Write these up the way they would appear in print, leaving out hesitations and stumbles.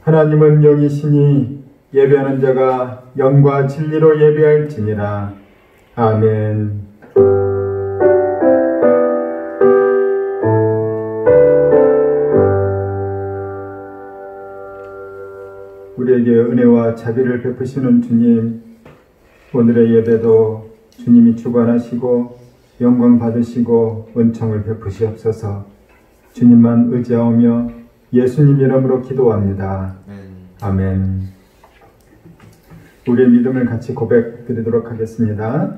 하나님은 영이시니 예배하는 자가 영과 진리로 예배할지니라. 아멘. 우리에게 은혜와 자비를 베푸시는 주님, 오늘의 예배도 주님이 주관하시고 영광 받으시고 은총을 베푸시옵소서. 주님만 의지하오며 예수님 이름으로 기도합니다. 아멘. 우리의 믿음을 같이 고백드리도록 하겠습니다.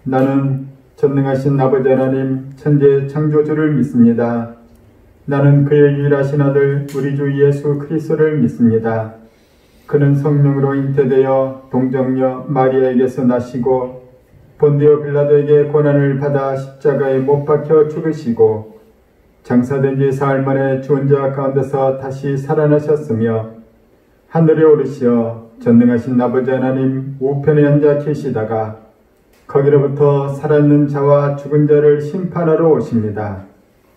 나는 전능하신 아버지 하나님 천지의 창조주를 믿습니다. 나는 그의 유일하신 아들 우리 주 예수 그리스도를 믿습니다. 그는 성령으로 잉태되어 동정녀 마리아에게서 나시고 본디오 빌라도에게 고난을 받아 십자가에 못 박혀 죽으시고 장사된 지 사흘 만에 죽은 자 가운데서 다시 살아나셨으며 하늘에 오르시어 전능하신 아버지 하나님 우편에 앉아 계시다가 거기로부터 살아있는 자와 죽은 자를 심판하러 오십니다.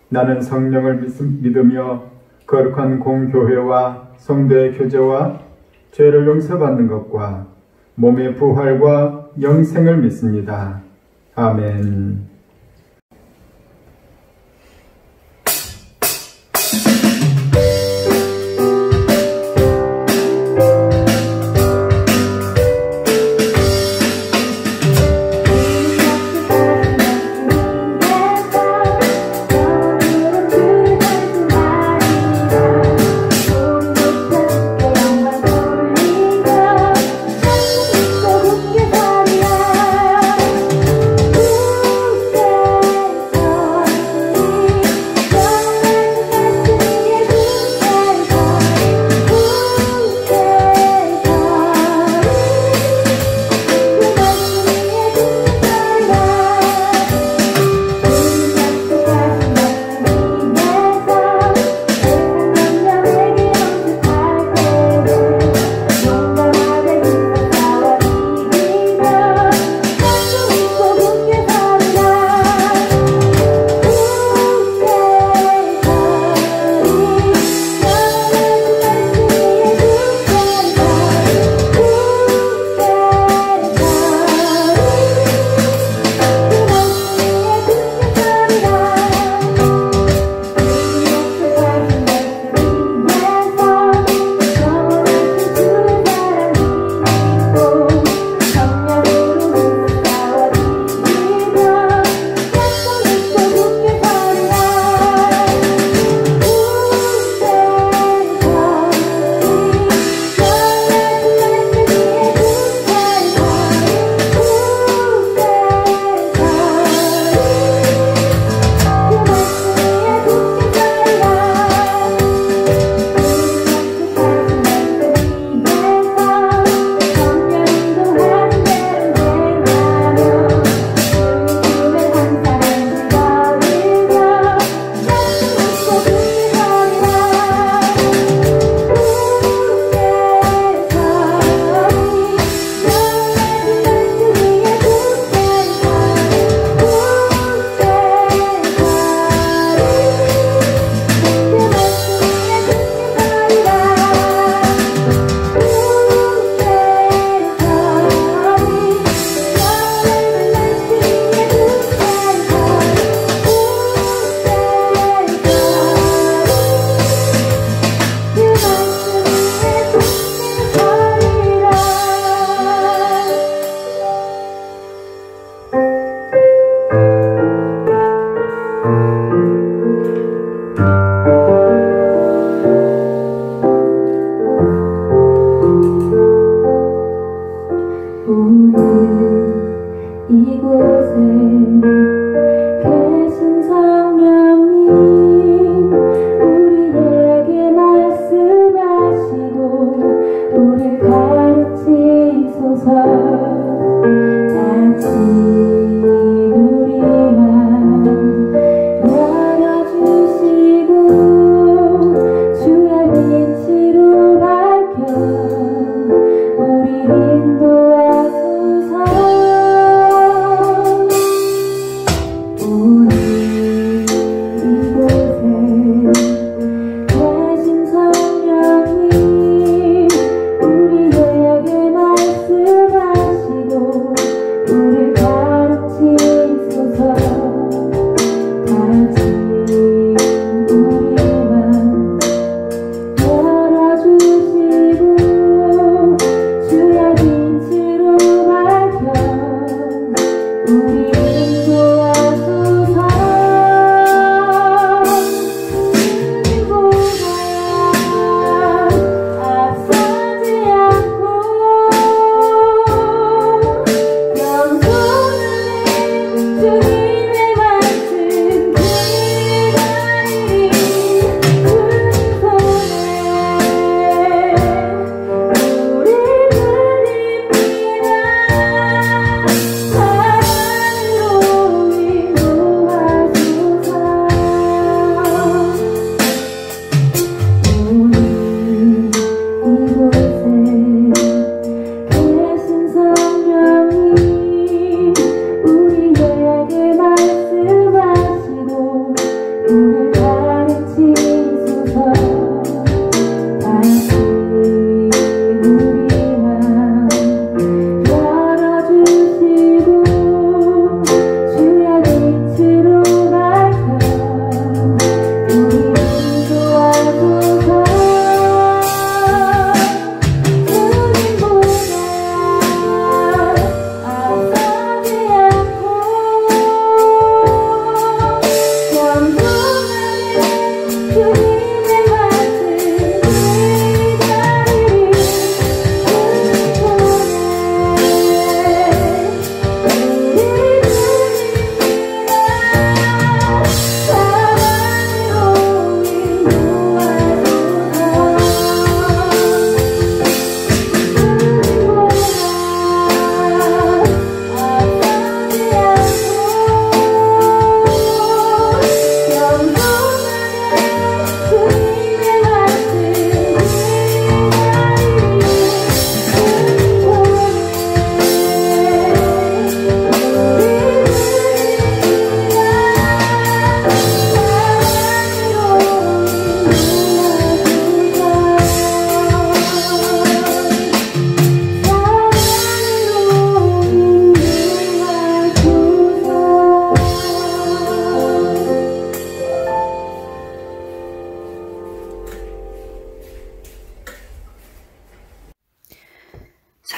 나는 성령을 믿으며 거룩한 공교회와 성도의 교제와 죄를 용서받는 것과 몸의 부활과 영생을 믿습니다. 아멘.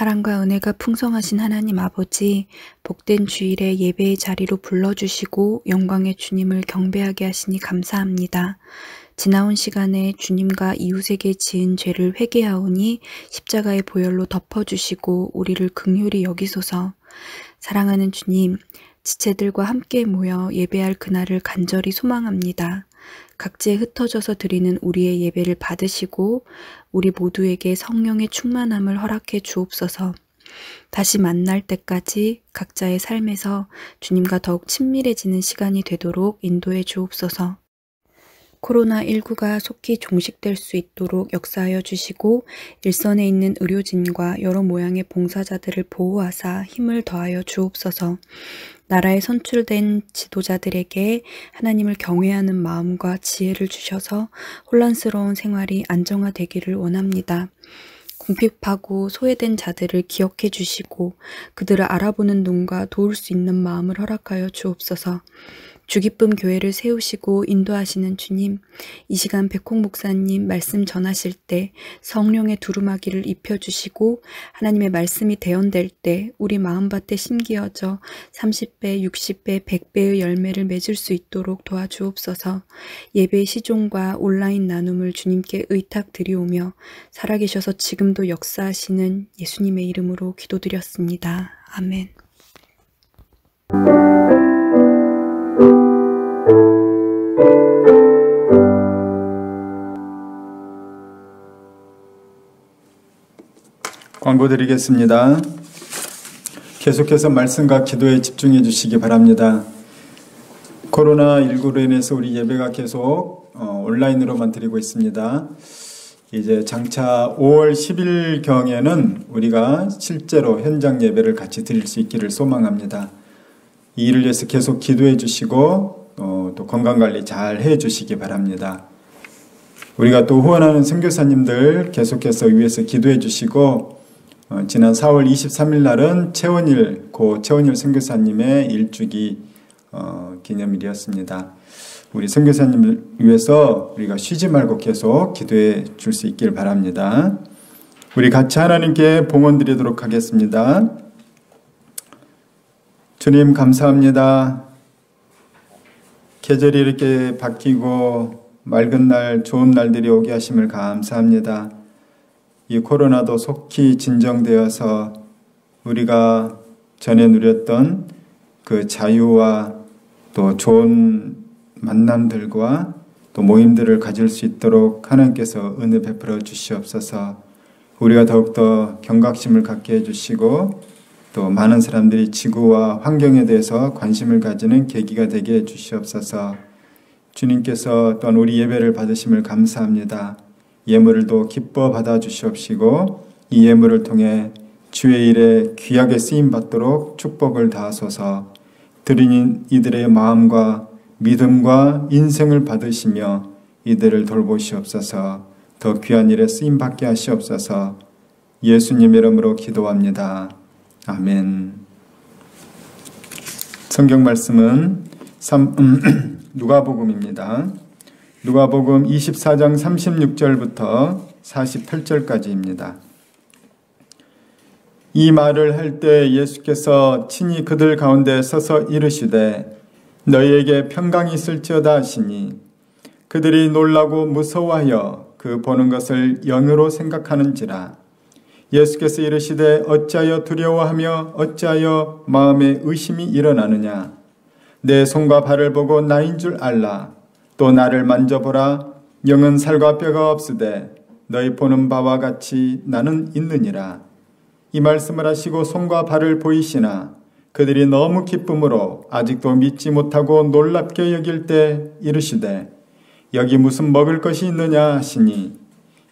사랑과 은혜가 풍성하신 하나님 아버지, 복된 주일에 예배의 자리로 불러주시고 영광의 주님을 경배하게 하시니 감사합니다. 지나온 시간에 주님과 이웃에게 지은 죄를 회개하오니 십자가의 보혈로 덮어주시고 우리를 긍휼히 여기소서. 사랑하는 주님, 지체들과 함께 모여 예배할 그날을 간절히 소망합니다. 각지에 흩어져서 드리는 우리의 예배를 받으시고 우리 모두에게 성령의 충만함을 허락해 주옵소서. 다시 만날 때까지 각자의 삶에서 주님과 더욱 친밀해지는 시간이 되도록 인도해 주옵소서. 코로나19가 속히 종식될 수 있도록 역사하여 주시고 일선에 있는 의료진과 여러 모양의 봉사자들을 보호하사 힘을 더하여 주옵소서. 나라에 선출된 지도자들에게 하나님을 경외하는 마음과 지혜를 주셔서 혼란스러운 생활이 안정화되기를 원합니다. 궁핍하고 소외된 자들을 기억해 주시고 그들을 알아보는 눈과 도울 수 있는 마음을 허락하여 주옵소서. 주기쁨 교회를 세우시고 인도하시는 주님, 이 시간 백홍 목사님 말씀 전하실 때 성령의 두루마기를 입혀주시고 하나님의 말씀이 대언될 때 우리 마음밭에 심기어져 30배, 60배, 100배의 열매를 맺을 수 있도록 도와주옵소서. 예배의 시종과 온라인 나눔을 주님께 의탁드리오며 살아계셔서 지금도 역사하시는 예수님의 이름으로 기도드렸습니다. 아멘. 광고 드리겠습니다. 계속해서 말씀과 기도에 집중해 주시기 바랍니다. 코로나19로 인해서 우리 예배가 계속 온라인으로만 드리고 있습니다. 이제 장차 5월 10일경에는 우리가 실제로 현장 예배를 같이 드릴 수 있기를 소망합니다. 이 일을 위해서 계속 기도해 주시고 또 건강관리 잘 해 주시기 바랍니다. 우리가 또 후원하는 선교사님들 계속해서 위해서 기도해 주시고 지난 4월 23일 날은 고 최원일 선교사님의 일주기 기념일이었습니다. 우리 선교사님을 위해서 우리가 쉬지 말고 계속 기도해 줄 수 있길 바랍니다. 우리 같이 하나님께 봉헌 드리도록 하겠습니다. 주님 감사합니다. 계절이 이렇게 바뀌고 맑은 날, 좋은 날들이 오게 하심을 감사합니다. 이 코로나도 속히 진정되어서 우리가 전에 누렸던 그 자유와 또 좋은 만남들과 또 모임들을 가질 수 있도록 하나님께서 은혜 베풀어 주시옵소서. 우리가 더욱더 경각심을 갖게 해주시고 또 많은 사람들이 지구와 환경에 대해서 관심을 가지는 계기가 되게 해주시옵소서. 주님께서 또한 우리 예배를 받으심을 감사합니다. 예물을 또 기뻐 받아주시옵시고 이 예물을 통해 주의 일에 귀하게 쓰임받도록 축복을 다하소서. 드리는 이들의 마음과 믿음과 인생을 받으시며 이들을 돌보시옵소서. 더 귀한 일에 쓰임받게 하시옵소서. 예수님 이름으로 기도합니다. 아멘. 성경 말씀은 누가복음입니다. 누가복음 24장 36절부터 48절까지입니다. 이 말을 할 때 예수께서 친히 그들 가운데 서서 이르시되 너희에게 평강이 있을지어다 하시니 그들이 놀라고 무서워하여 그 보는 것을 영으로 생각하는지라. 예수께서 이르시되 어찌하여 두려워하며 어찌하여 마음에 의심이 일어나느냐. 내 손과 발을 보고 나인 줄 알라. 또 나를 만져보라. 영은 살과 뼈가 없으되 너희 보는 바와 같이 나는 있느니라. 이 말씀을 하시고 손과 발을 보이시나 그들이 너무 기쁨으로 아직도 믿지 못하고 놀랍게 여길 때 이르시되 여기 무슨 먹을 것이 있느냐 하시니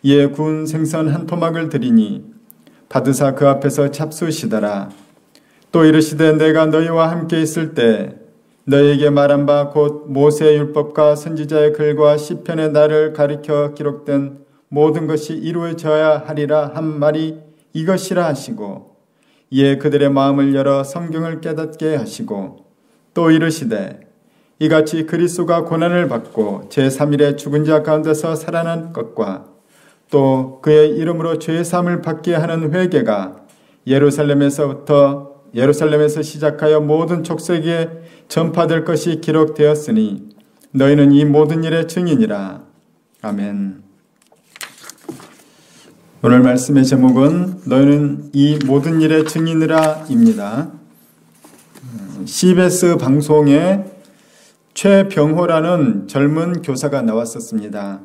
이에 구운 생선 한 토막을 드리니 받으사 그 앞에서 잡수시더라. 또 이르시되 내가 너희와 함께 있을 때 너희에게 말한 바 곧 모세의 율법과 선지자의 글과 시편의 나를 가리켜 기록된 모든 것이 이루어져야 하리라 한 말이 이것이라 하시고 이에 그들의 마음을 열어 성경을 깨닫게 하시고 또 이르시되 이같이 그리스도가 고난을 받고 제3일에 죽은 자 가운데서 살아난 것과 또 그의 이름으로 죄 사함을 받게 하는 회개가 예루살렘에서 시작하여 모든 족속에 전파될 것이 기록되었으니 너희는 이 모든 일의 증인이라. 아멘. 오늘 말씀의 제목은 너희는 이 모든 일의 증인이라 입니다. CBS 방송에 최병호라는 젊은 교사가 나왔었습니다.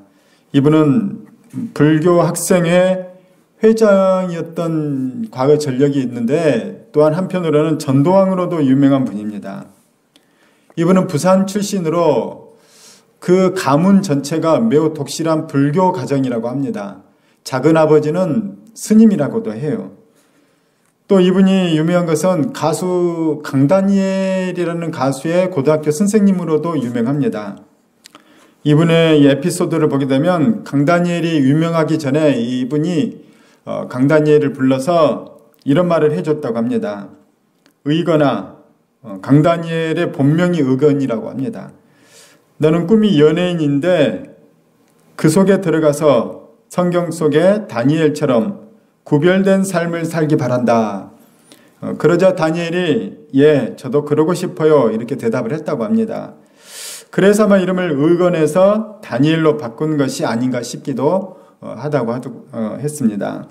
이분은 불교 학생회 회장이었던 과거 전력이 있는데 또한 한편으로는 전도왕으로도 유명한 분입니다. 이분은 부산 출신으로 그 가문 전체가 매우 독실한 불교 가정이라고 합니다. 작은아버지는 스님이라고도 해요. 또 이분이 유명한 것은 가수 강다니엘이라는 가수의 고등학교 선생님으로도 유명합니다. 이분의 에피소드를 보게 되면 강다니엘이 유명하기 전에 이분이 강다니엘을 불러서 이런 말을 해줬다고 합니다. 의건아, 강다니엘의 본명이 의건이라고 합니다. 너는 꿈이 연예인인데 그 속에 들어가서 성경 속에 다니엘처럼 구별된 삶을 살기 바란다. 그러자 다니엘이 예, 저도 그러고 싶어요. 이렇게 대답을 했다고 합니다. 그래서 아마 이름을 의건에서 다니엘로 바꾼 것이 아닌가 싶기도 하다고 했습니다.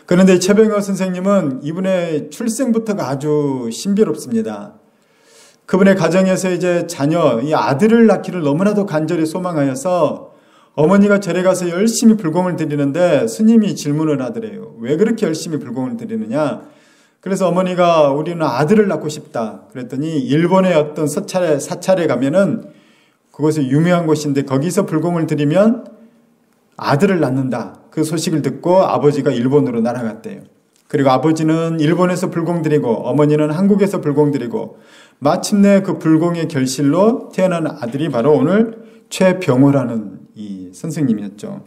그런데 최병호 선생님은 이분의 출생부터가 아주 신비롭습니다. 그분의 가정에서 이제 자녀, 이 아들을 낳기를 너무나도 간절히 소망하여서 어머니가 절에 가서 열심히 불공을 드리는데 스님이 질문을 하더래요. 왜 그렇게 열심히 불공을 드리느냐? 그래서 어머니가 우리는 아들을 낳고 싶다. 그랬더니 일본의 어떤 사찰에 가면은 그곳이 유명한 곳인데 거기서 불공을 드리면 아들을 낳는다. 그 소식을 듣고 아버지가 일본으로 날아갔대요. 그리고 아버지는 일본에서 불공 드리고 어머니는 한국에서 불공 드리고 마침내 그 불공의 결실로 태어난 아들이 바로 오늘 최병호라는 이 선생님이었죠.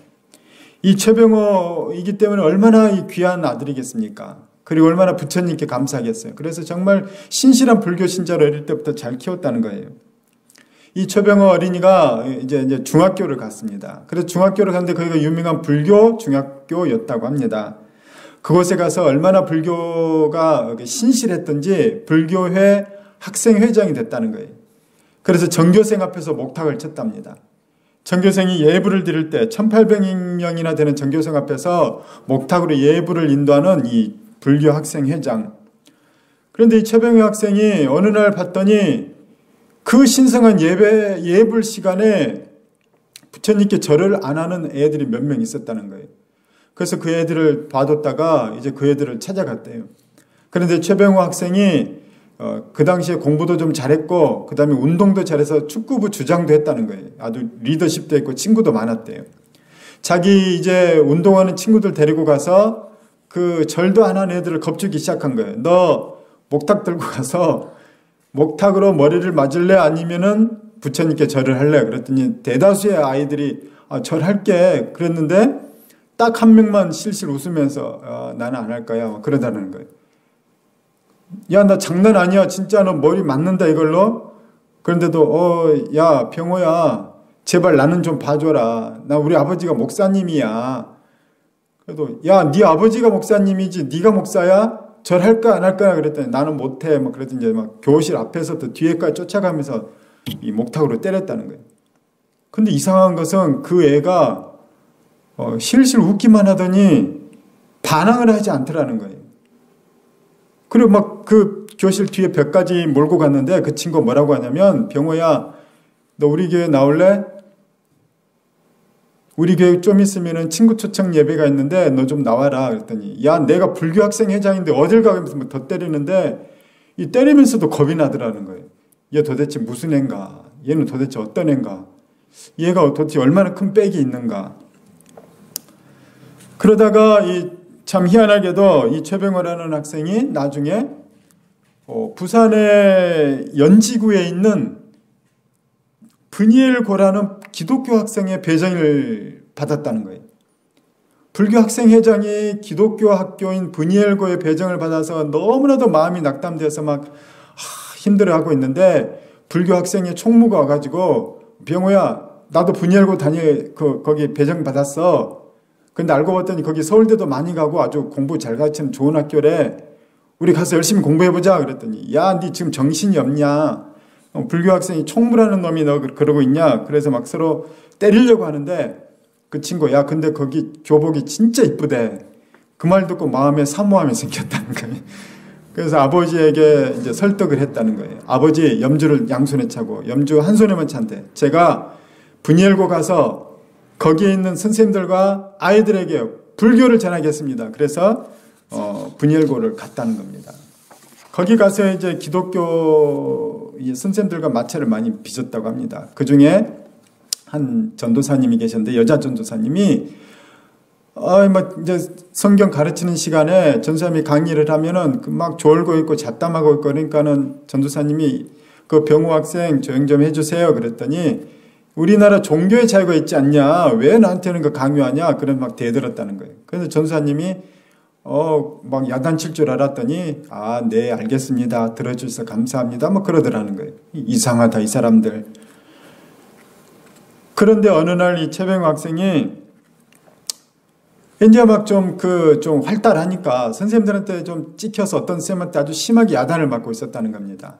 이 최병호이기 때문에 얼마나 이 귀한 아들이겠습니까? 그리고 얼마나 부처님께 감사하겠어요. 그래서 정말 신실한 불교 신자로 어릴 때부터 잘 키웠다는 거예요. 이 최병호 어린이가 이제 중학교를 갔습니다. 그래서 중학교를 갔는데 거기가 유명한 불교 중학교였다고 합니다. 그곳에 가서 얼마나 불교가 신실했던지 불교회 학생회장이 됐다는 거예요. 그래서 전교생 앞에서 목탁을 쳤답니다. 전교생이 예불을 드릴 때 1800명이나 되는 전교생 앞에서 목탁으로 예불을 인도하는 이 불교 학생회장. 그런데 이 최병호 학생이 어느 날 봤더니 그 신성한 예불 시간에 부처님께 절을 안 하는 애들이 몇 명 있었다는 거예요. 그래서 그 애들을 봐뒀다가 이제 그 애들을 찾아갔대요. 그런데 최병호 학생이 그 당시에 공부도 좀 잘했고 그 다음에 운동도 잘해서 축구부 주장도 했다는 거예요. 아주 리더십도 했고 친구도 많았대요. 자기 이제 운동하는 친구들 데리고 가서 그 절도 안 하는 애들을 겁주기 시작한 거예요. 너 목탁 들고 가서 목탁으로 머리를 맞을래? 아니면은 부처님께 절을 할래? 그랬더니 대다수의 아이들이 절할게 그랬는데 딱 한 명만 실실 웃으면서 나는 안 할 거야 그러다는 거예요. 야, 나 장난 아니야. 진짜 너 머리 맞는다 이걸로. 그런데도 야 병호야 제발 나는 좀 봐줘라. 나 우리 아버지가 목사님이야. 그래도 야, 네 아버지가 목사님이지 네가 목사야? 절할까 안 할까? 그랬더니 나는 못해. 막 그랬더니 이제 막 교실 앞에서부터 뒤에까지 쫓아가면서 이 목탁으로 때렸다는 거예요. 근데 이상한 것은 그 애가 실실 웃기만 하더니 반항을 하지 않더라는 거예요. 그리고 막 그 교실 뒤에 벽까지 몰고 갔는데 그 친구가 뭐라고 하냐면 병호야 너 우리 교회 나올래? 우리 교회 좀 있으면은 친구 초청 예배가 있는데 너 좀 나와라. 그랬더니 야 내가 불교 학생 회장인데 어딜 가면서 뭐 더 때리는데 이 때리면서도 겁이 나더라는 거예요. 얘 도대체 무슨 애인가? 얘는 도대체 어떤 애인가? 얘가 도대체 얼마나 큰 빽이 있는가? 그러다가 참 희한하게도 이 최병호라는 학생이 나중에 부산의 연지구에 있는 브니엘고라는 기독교 학생의 배정을 받았다는 거예요. 불교 학생회장이 기독교 학교인 브니엘고의 배정을 받아서 너무나도 마음이 낙담돼서 막 힘들어하고 있는데 불교 학생의 총무가 와가지고 병호야 나도 브니엘고 거기 배정 받았어. 근데 알고 봤더니 거기 서울대도 많이 가고 아주 공부 잘 가르치는 좋은 학교래. 우리 가서 열심히 공부해보자. 그랬더니 야, 니 지금 정신이 없냐? 불교 학생이 총무라는 놈이 너 그러고 있냐? 그래서 막 서로 때리려고 하는데 그 친구, 야, 근데 거기 교복이 진짜 이쁘대. 그 말 듣고 마음에 사모함이 생겼다는 거예요. 그래서 아버지에게 이제 설득을 했다는 거예요. 아버지, 염주를 양손에 차고 염주 한 손에만 찬대. 제가 분이엘고 가서 거기에 있는 선생님들과 아이들에게 불교를 전하겠습니다. 그래서 분이엘고를 갔다는 겁니다. 거기 가서 이제 기독교 선생님들과 마찰을 많이 빚었다고 합니다. 그 중에 한 전도사님이 계셨는데 여자 전도사님이 이제 성경 가르치는 시간에 전도사님이 강의를 하면은 막 졸고 있고 잡담하고 있고 그러니까는 전도사님이 그 병우 학생 조용 좀 해주세요. 그랬더니 우리나라 종교의 자유가 있지 않냐? 왜 나한테는 그 강요하냐? 그런 막 대들었다는 거예요. 그래서 전도사님이 막 야단칠 줄 알았더니 네, 알겠습니다. 들어주셔서 감사합니다. 뭐 그러더라는 거예요. 이상하다, 이 사람들. 그런데 어느 날 이 최병우 학생이 이제 막 좀 활달하니까 선생님들한테 좀 찍혀서 어떤 선생님한테 아주 심하게 야단을 맞고 있었다는 겁니다.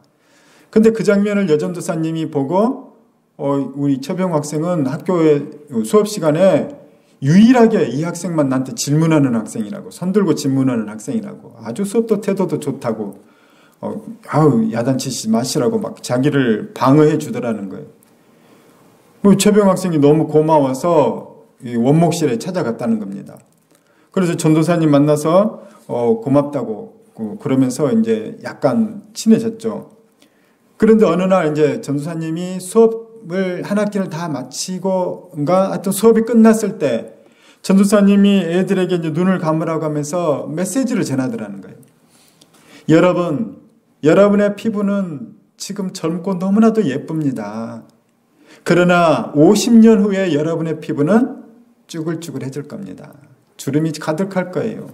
근데 그 장면을 여전도사님이 보고 우리 최병우 학생은 학교에 수업 시간에 유일하게 이 학생만 나한테 질문하는 학생이라고, 손들고 질문하는 학생이라고, 아주 수업도 태도도 좋다고, 야단치지 마시라고 막 자기를 방어해 주더라는 거예요. 최병우 학생이 너무 고마워서 원목실에 찾아갔다는 겁니다. 그래서 전도사님 만나서 고맙다고 그러면서 이제 약간 친해졌죠. 그런데 어느 날 이제 전도사님이 수업을 한 학기를 다 마치고인가 하여튼 수업이 끝났을 때 전도사님이 애들에게 이제 눈을 감으라고 하면서 메시지를 전하더라는 거예요. 여러분, 여러분의 피부는 지금 젊고 너무나도 예쁩니다. 그러나 50년 후에 여러분의 피부는 쭈글쭈글해질 겁니다. 주름이 가득할 거예요.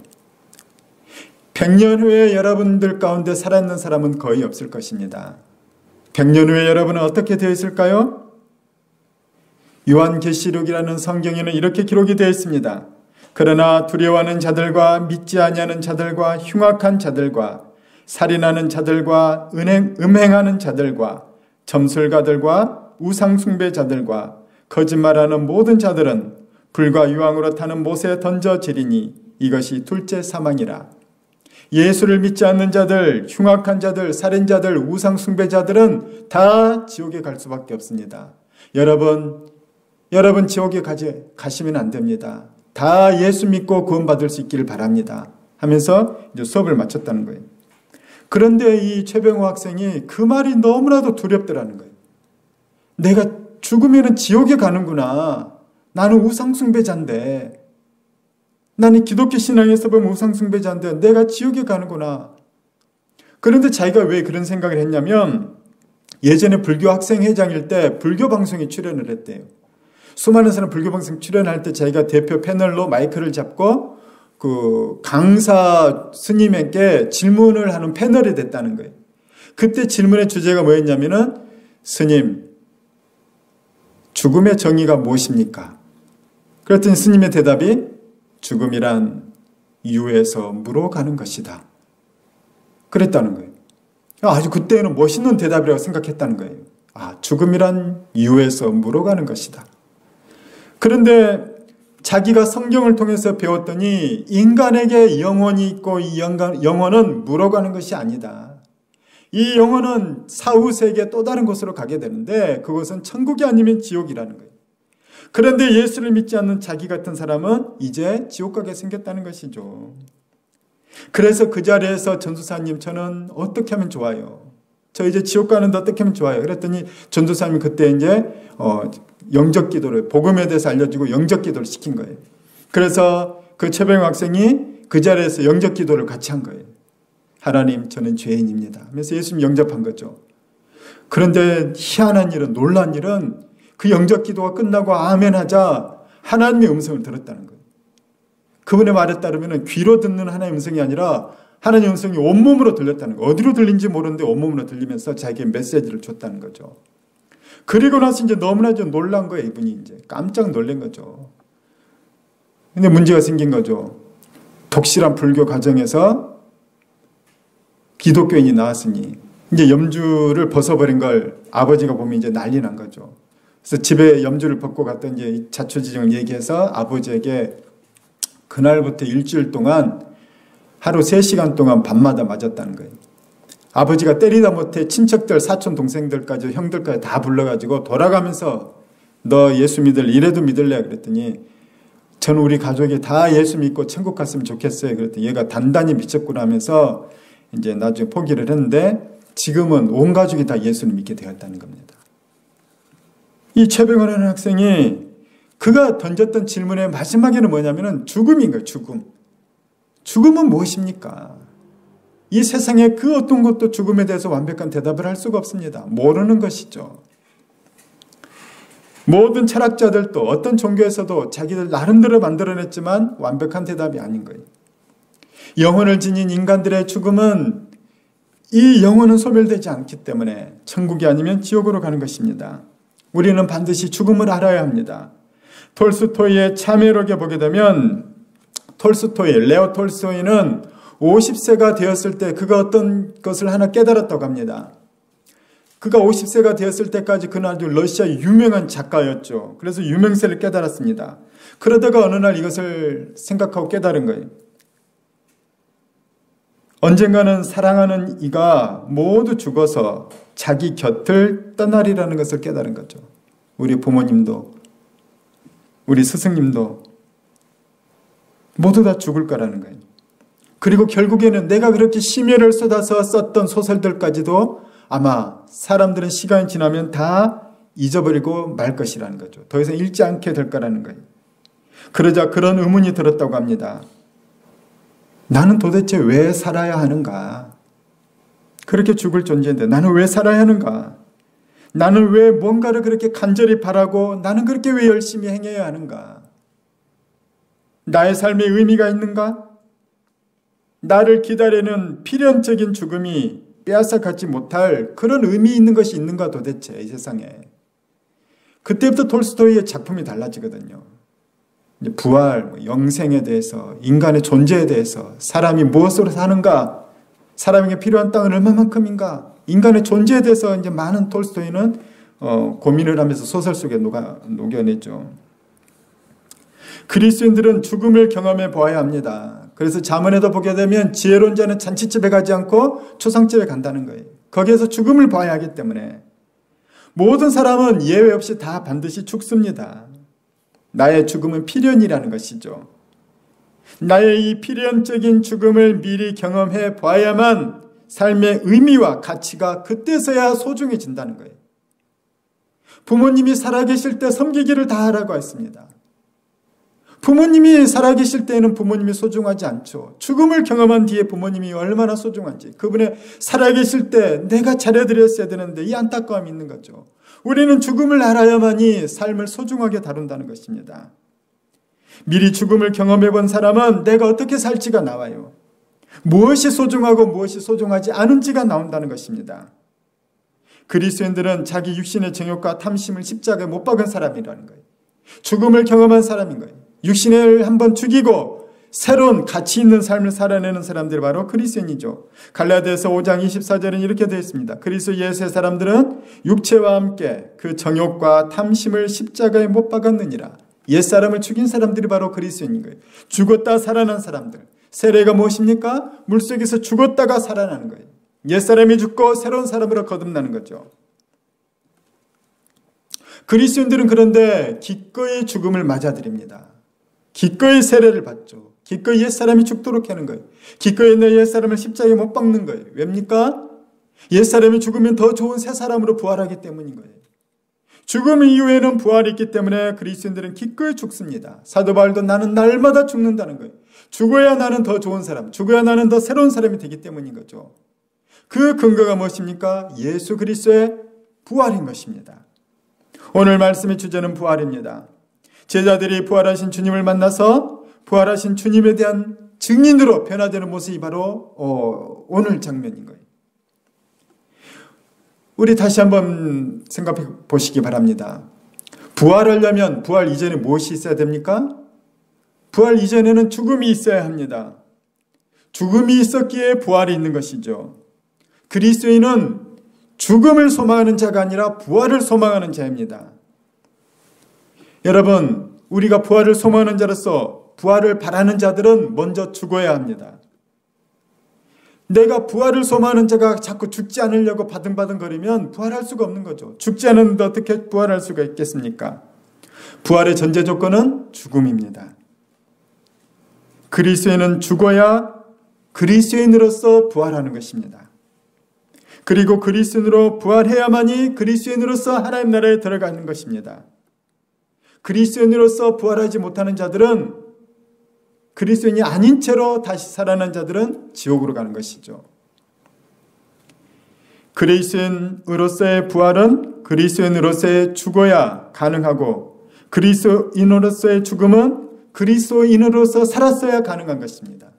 100년 후에 여러분들 가운데 살아있는 사람은 거의 없을 것입니다. 100년 후에 여러분은 어떻게 되어 있을까요? 요한계시록이라는 성경에는 이렇게 기록이 되어 있습니다. 그러나 두려워하는 자들과 믿지 아니하는 자들과 흉악한 자들과 살인하는 자들과 음행하는 자들과 점술가들과 우상숭배자들과 거짓말하는 모든 자들은 불과 유황으로 타는 못에 던져지리니 이것이 둘째 사망이라. 예수를 믿지 않는 자들, 흉악한 자들, 살인자들, 우상숭배자들은 다 지옥에 갈 수밖에 없습니다. 여러분 지옥에 가시면 안 됩니다. 다 예수 믿고 구원받을 수 있기를 바랍니다. 하면서 이제 수업을 마쳤다는 거예요. 그런데 이 최병우 학생이 그 말이 너무나도 두렵더라는 거예요. 내가 죽으면 지옥에 가는구나. 나는 우상숭배자인데, 나는 기독교 신앙에서 보면 우상숭배자인데 내가 지옥에 가는구나. 그런데 자기가 왜 그런 생각을 했냐면 예전에 불교 학생회장일 때 불교 방송에 출연을 했대요. 수많은 사람 불교 방송 출연할 때 자기가 대표 패널로 마이크를 잡고 그 강사 스님에게 질문을 하는 패널이 됐다는 거예요. 그때 질문의 주제가 뭐였냐면은 스님, 죽음의 정의가 무엇입니까? 그랬더니 스님의 대답이 죽음이란 유에서 무로 가는 것이다. 그랬다는 거예요. 아주 그때는 멋있는 대답이라고 생각했다는 거예요. 죽음이란 유에서 무로 가는 것이다. 그런데 자기가 성경을 통해서 배웠더니 인간에게 영혼이 있고 이 영혼은 무로 가는 것이 아니다. 이 영혼은 사후 세계 또 다른 곳으로 가게 되는데 그것은 천국이 아니면 지옥이라는 거예요. 그런데 예수를 믿지 않는 자기 같은 사람은 이제 지옥 가게 생겼다는 것이죠. 그래서 그 자리에서 전도사님, 저는 어떻게 하면 좋아요? 저 이제 지옥 가는데 어떻게 하면 좋아요? 그랬더니 전도사님이 그때 이제 영적 기도를, 복음에 대해서 알려주고 영적 기도를 시킨 거예요. 그래서 그 최병우 학생이 그 자리에서 영적 기도를 같이 한 거예요. 하나님, 저는 죄인입니다. 하면서 예수님 영접한 거죠. 그런데 희한한 일은, 놀란 일은 그 영적 기도가 끝나고 아멘 하자 하나님의 음성을 들었다는 거예요. 그분의 말에 따르면 귀로 듣는 하나님의 음성이 아니라 하나님의 음성이 온몸으로 들렸다는 거예요. 어디로 들린지 모르는데 온몸으로 들리면서 자기의 메시지를 줬다는 거죠. 그리고 나서 이제 너무나 좀 놀란 거예요. 이분이 이제 깜짝 놀란 거죠. 근데 문제가 생긴 거죠. 독실한 불교 가정에서 기독교인이 나왔으니 이제 염주를 벗어버린 걸 아버지가 보면 이제 난리 난 거죠. 그래서 집에 염주를 벗고 갔던 이제 자초지종을 얘기해서 아버지에게 그날부터 일주일 동안 하루 3시간 동안 밤마다 맞았다는 거예요. 아버지가 때리다 못해 친척들, 사촌 동생들까지, 형들까지 다 불러가지고 돌아가면서 너 예수 믿을래? 이래도 믿을래? 그랬더니 저는 우리 가족이 다 예수 믿고 천국 갔으면 좋겠어요. 그랬더니 얘가 단단히 믿었구나 하면서 이제 나중에 포기를 했는데 지금은 온 가족이 다 예수를 믿게 되었다는 겁니다. 이 최병헌이라는 학생이 그가 던졌던 질문의 마지막에는 뭐냐면은 죽음인 거예요. 죽음. 죽음은 무엇입니까? 이 세상에 그 어떤 것도 죽음에 대해서 완벽한 대답을 할 수가 없습니다. 모르는 것이죠. 모든 철학자들도 어떤 종교에서도 자기들 나름대로 만들어냈지만 완벽한 대답이 아닌 거예요. 영혼을 지닌 인간들의 죽음은 이 영혼은 소멸되지 않기 때문에 천국이 아니면 지옥으로 가는 것입니다. 우리는 반드시 죽음을 알아야 합니다. 톨스토이의 참회록에 보게 되면 레오 톨스토이는 50세가 되었을 때 그가 어떤 것을 하나 깨달았다고 합니다. 그가 50세가 되었을 때까지 그는 아주 러시아의 유명한 작가였죠. 그래서 유명세를 깨달았습니다. 그러다가 어느 날 이것을 생각하고 깨달은 거예요. 언젠가는 사랑하는 이가 모두 죽어서 자기 곁을 떠나리라는 것을 깨달은 거죠. 우리 부모님도 우리 스승님도 모두 다 죽을 거라는 거예요. 그리고 결국에는 내가 그렇게 심혈을 쏟아서 썼던 소설들까지도 아마 사람들은 시간이 지나면 다 잊어버리고 말 것이라는 거죠. 더 이상 읽지 않게 될 거라는 거예요. 그러자 그런 의문이 들었다고 합니다. 나는 도대체 왜 살아야 하는가? 그렇게 죽을 존재인데 나는 왜 살아야 하는가? 나는 왜 뭔가를 그렇게 간절히 바라고 나는 그렇게 왜 열심히 행해야 하는가? 나의 삶에 의미가 있는가? 나를 기다리는 필연적인 죽음이 빼앗아가지 못할 그런 의미 있는 것이 있는가 도대체 이 세상에. 그때부터 톨스토이의 작품이 달라지거든요. 부활, 영생에 대해서, 인간의 존재에 대해서, 사람이 무엇으로 사는가, 사람에게 필요한 땅은 얼마만큼인가, 인간의 존재에 대해서 이제 많은 톨스토이는 고민을 하면서 소설 속에 녹여냈죠. 그리스도인들은 죽음을 경험해 보아야 합니다. 그래서 잠언에도 보게 되면 지혜로운 자는 잔치집에 가지 않고 초상집에 간다는 거예요. 거기에서 죽음을 봐야 하기 때문에 모든 사람은 예외 없이 다 반드시 죽습니다. 나의 죽음은 필연이라는 것이죠. 나의 이 필연적인 죽음을 미리 경험해 봐야만 삶의 의미와 가치가 그때서야 소중해진다는 거예요. 부모님이 살아계실 때 섬기기를 다 하라고 했습니다. 부모님이 살아계실 때에는 부모님이 소중하지 않죠. 죽음을 경험한 뒤에 부모님이 얼마나 소중한지, 그분의 살아계실 때 내가 차려드렸어야 되는데 이 안타까움이 있는 거죠. 우리는 죽음을 알아야만이 삶을 소중하게 다룬다는 것입니다. 미리 죽음을 경험해 본 사람은 내가 어떻게 살지가 나와요. 무엇이 소중하고 무엇이 소중하지 않은지가 나온다는 것입니다. 그리스도인들은 자기 육신의 정욕과 탐심을 십자가에 못 박은 사람이라는 거예요. 죽음을 경험한 사람인 거예요. 육신을 한번 죽이고 새로운 가치 있는 삶을 살아내는 사람들이 바로 그리스도인이죠. 갈라디아서 5장 24절은 이렇게 되어 있습니다. 그리스도 예수의 사람들은 육체와 함께 그 정욕과 탐심을 십자가에 못 박았느니라. 옛사람을 죽인 사람들이 바로 그리스도인인 거예요. 죽었다 살아난 사람들. 세례가 무엇입니까? 물속에서 죽었다가 살아나는 거예요. 옛사람이 죽고 새로운 사람으로 거듭나는 거죠. 그리스도인들은 그런데 기꺼이 죽음을 맞아들입니다. 기꺼이 세례를 받죠. 기꺼이 옛사람이 죽도록 하는 거예요. 기꺼이 내 옛사람을 십자가에 못 박는 거예요. 왜입니까? 옛사람이 죽으면 더 좋은 새 사람으로 부활하기 때문인 거예요. 죽음 이후에는 부활이 있기 때문에 그리스도인들은 기꺼이 죽습니다. 사도 바울도 나는 날마다 죽는다는 거예요. 죽어야 나는 더 좋은 사람, 죽어야 나는 더 새로운 사람이 되기 때문인 거죠. 그 근거가 무엇입니까? 예수 그리스도의 부활인 것입니다. 오늘 말씀의 주제는 부활입니다. 제자들이 부활하신 주님을 만나서 부활하신 주님에 대한 증인으로 변화되는 모습이 바로 오늘 장면인 거예요. 우리 다시 한번 생각해 보시기 바랍니다. 부활하려면 부활 이전에 무엇이 있어야 됩니까? 부활 이전에는 죽음이 있어야 합니다. 죽음이 있었기에 부활이 있는 것이죠. 그리스도인은 죽음을 소망하는 자가 아니라 부활을 소망하는 자입니다. 여러분, 우리가 부활을 소망하는 자로서 부활을 바라는 자들은 먼저 죽어야 합니다. 내가 부활을 소망하는 자가 자꾸 죽지 않으려고 바등바등거리면 부활할 수가 없는 거죠. 죽지 않았는데 어떻게 부활할 수가 있겠습니까? 부활의 전제 조건은 죽음입니다. 그리스도인은 죽어야 그리스도인으로서 부활하는 것입니다. 그리고 그리스도인으로 부활해야만이 그리스도인으로서 하나님 나라에 들어가는 것입니다. 그리스도인으로서 부활하지 못하는 자들은, 그리스도인이 아닌 채로 다시 살아난 자들은 지옥으로 가는 것이죠. 그리스도인으로서의 부활은 그리스도인으로서의 죽어야 가능하고, 그리스도인으로서의 죽음은 그리스도인으로서 살았어야 가능한 것입니다.